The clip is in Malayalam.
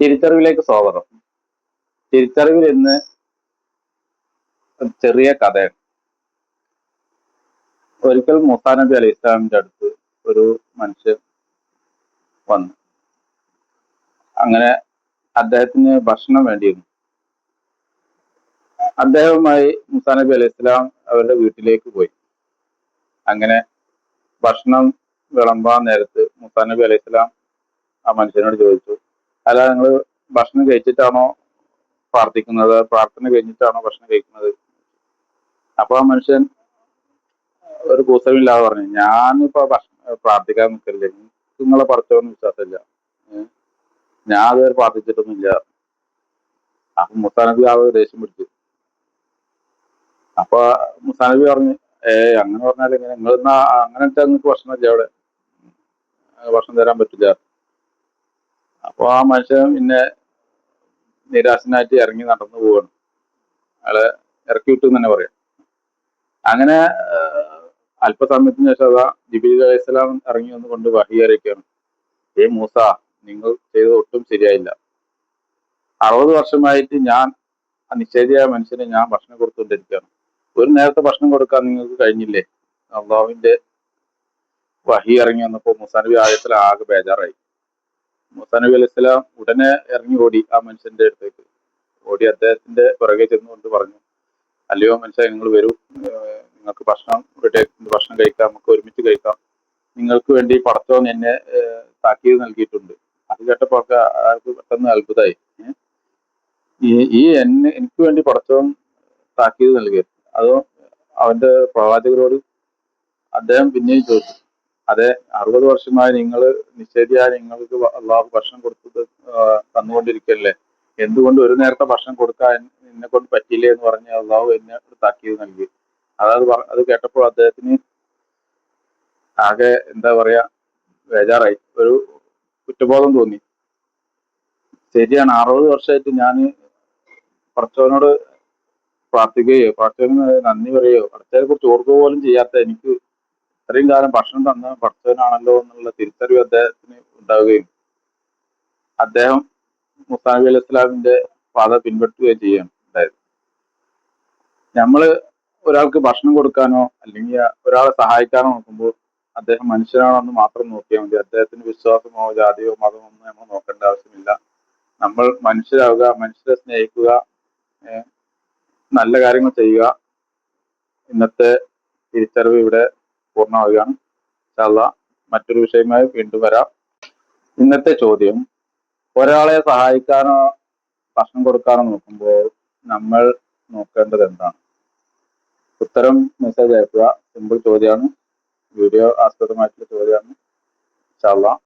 തിരിച്ചറിവിലേക്ക് സ്വാഗതം. തിരിച്ചറിവിൽ ഇന്ന് ചെറിയ കഥയാണ്. ഒരിക്കൽ മൂസാ നബി അലൈഹി ഇസ്ലാമിന്റെ അടുത്ത് ഒരു മനുഷ്യൻ വന്നു. അങ്ങനെ അദ്ദേഹത്തിന് ഭക്ഷണം വേണ്ടിയിരുന്നു. അദ്ദേഹവുമായി മൂസാ നബി അലൈഹി ഇസ്ലാം അവരുടെ വീട്ടിലേക്ക് പോയി. അങ്ങനെ ഭക്ഷണം വിളമ്പാൻ നേരത്ത് മൂസാ നബി അലൈഹി ഇസ്ലാം ആ മനുഷ്യനോട് ചോദിച്ചു, അല്ല, നിങ്ങൾ ഭക്ഷണം കഴിച്ചിട്ടാണോ പ്രാർത്ഥിക്കുന്നത്, പ്രാർത്ഥന കഴിഞ്ഞിട്ടാണോ ഭക്ഷണം കഴിക്കുന്നത്? അപ്പൊ ആ മനുഷ്യൻ ഒരു കൂസലില്ലാതെ പറഞ്ഞു, ഞാനിപ്പോ പ്രാർത്ഥിക്കാൻ നിൽക്കില്ല, നിങ്ങളെ പഠിച്ചോന്ന് വിശ്വാസമില്ല, ഞാൻ അതുവരെ പ്രാർത്ഥിച്ചിട്ടൊന്നുമില്ല. അപ്പൊ മുസാ നബി ദേഷ്യം പിടിച്ചു. അപ്പൊ മുസാ നബി പറഞ്ഞു, അങ്ങനെ പറഞ്ഞാൽ എങ്ങനെ, നിങ്ങൾ അങ്ങനെ വെച്ചാൽ നിങ്ങൾക്ക് ഭക്ഷണം ഇല്ല, അവിടെ ഭക്ഷണം തരാൻ പറ്റില്ല. അപ്പൊ ആ മനുഷ്യൻ പിന്നെ നിരാശനായിട്ട് ഇറങ്ങി നടന്നു പോവാണ്. അയാളെ ഇറക്കി വിട്ടു എന്ന് തന്നെ പറയാം. അങ്ങനെ അല്പസമയത്തിന് ശേഷം അതാ ജിബ്രീൽ അലൈഹി സ്വലാം ഇറങ്ങി വന്നുകൊണ്ട് വഹി അറിയിക്കുകയാണ്, മൂസ, നിങ്ങൾ ചെയ്തത് ഒട്ടും ശരിയായില്ല. 60 വർഷമായിട്ട് ഞാൻ നിശ്ചയിയായ മനുഷ്യന് ഞാൻ ഭക്ഷണം കൊടുത്തുകൊണ്ടിരിക്കുകയാണ്. ഒരു നേരത്തെ ഭക്ഷണം കൊടുക്കാൻ നിങ്ങൾക്ക് കഴിഞ്ഞില്ലേ? അള്ളാഹുവിന്റെ വഹി ഇറങ്ങി വന്നപ്പോൾ മൂസാ നബി അലൈഹി സ്വലാം ആകെ ബേജാറായി. മൂസാ നബി അലൈഹി സ്വലാം ഉടനെ ഇറങ്ങി ഓടി ആ മനുഷ്യന്റെ അടുത്തേക്ക് ഓടി അദ്ദേഹത്തിന്റെ പുറകെ ചെന്നുകൊണ്ട് പറഞ്ഞു, അല്ലയോ മനുഷ്യ, നിങ്ങൾ വരൂ, നിങ്ങൾക്ക് ഭക്ഷണം ഭക്ഷണം കഴിക്കാം, നമുക്ക് ഒരുമിച്ച് കഴിക്കാം. നിങ്ങൾക്ക് വേണ്ടി പടച്ചോൻ എന്നെ താക്കീത് നൽകിയിട്ടുണ്ട്. അത് കേട്ടപ്പോ ആൾക്ക് പെട്ടെന്ന് അത്ഭുതമായി. എനിക്ക് വേണ്ടി പടച്ചോൻ താക്കീത് നൽകി, അതോ അവന്റെ പ്രവാചകരോട്? അദ്ദേഹം പിന്നെയും ചോദിച്ചു, അതെ, 60 വർഷമായി നിങ്ങൾ നിശ്ചയിയായി നിങ്ങൾക്ക് അള്ളാഹു ഭക്ഷണം കൊടുത്തത് തന്നുകൊണ്ടിരിക്കല്ലേ, എന്തുകൊണ്ട് ഒരു നേരത്തെ ഭക്ഷണം കൊടുക്കാൻ എന്നെ കൊണ്ട് പറ്റിയില്ലേ എന്ന് പറഞ്ഞ് അള്ളാഹു എന്നെ താക്കീത് നൽകി. അത് കേട്ടപ്പോൾ അദ്ദേഹത്തിന് ആകെ എന്താ പറയാ, ബേജാറായി, ഒരു കുറ്റബോധം തോന്നി. ശരിയാണ്, 60 വർഷമായിട്ട് ഞാൻ പടച്ചവനോട് പ്രാർത്ഥിക്കുകയോ പടച്ചവന് നന്ദി പറയുകയോ പടച്ചവനെ കുറിച്ച് ഓർക്കുക പോലും ചെയ്യാത്ത എനിക്ക് ഇത്രയും കാലം ഭക്ഷണം തന്ന പടച്ചവനാണല്ലോ എന്നുള്ള തിരിച്ചറിവ് അദ്ദേഹത്തിന് ഉണ്ടാവുകയും അദ്ദേഹം മൂസാ നബി അലൈഹി സ്വലാമിന്റെ പാത പിൻപറ്റുകയും ചെയ്യുകയാണ് ഉണ്ടായത്. നമ്മള് ഒരാൾക്ക് ഭക്ഷണം കൊടുക്കാനോ അല്ലെങ്കിൽ ഒരാളെ സഹായിക്കാനോ നോക്കുമ്പോൾ അദ്ദേഹം മനുഷ്യനാണോ എന്ന് മാത്രം നോക്കിയാൽ മതി. അദ്ദേഹത്തിന് വിശ്വാസമോ ജാതിയോ മതമോ ഒന്നും നമ്മൾ നോക്കേണ്ട ആവശ്യമില്ല. നമ്മൾ മനുഷ്യരാവുക, മനുഷ്യരെ സ്നേഹിക്കുക, നല്ല കാര്യങ്ങൾ ചെയ്യുക. ഇന്നത്തെ തിരിച്ചറിവ് ഇവിടെ പൂർണ്ണമാവുകയാണ്. ഇൻഷാ അല്ലാഹ് മറ്റൊരു വിഷയമായി വീണ്ടും വരാം. ഇന്നത്തെ ചോദ്യം, ഒരാളെ സഹായിക്കാനോ ഭക്ഷണം കൊടുക്കാനോ നോക്കുമ്പോൾ നമ്മൾ നോക്കേണ്ടത് എന്താണ്? ഉത്തരം മെസ്സേജ് അയക്കുക. സിമ്പിൾ ചോദ്യമാണ്, വീഡിയോ ആസ്പദമായിട്ടുള്ള ചോദ്യമാണ്. ഇൻഷാ അല്ലാഹ്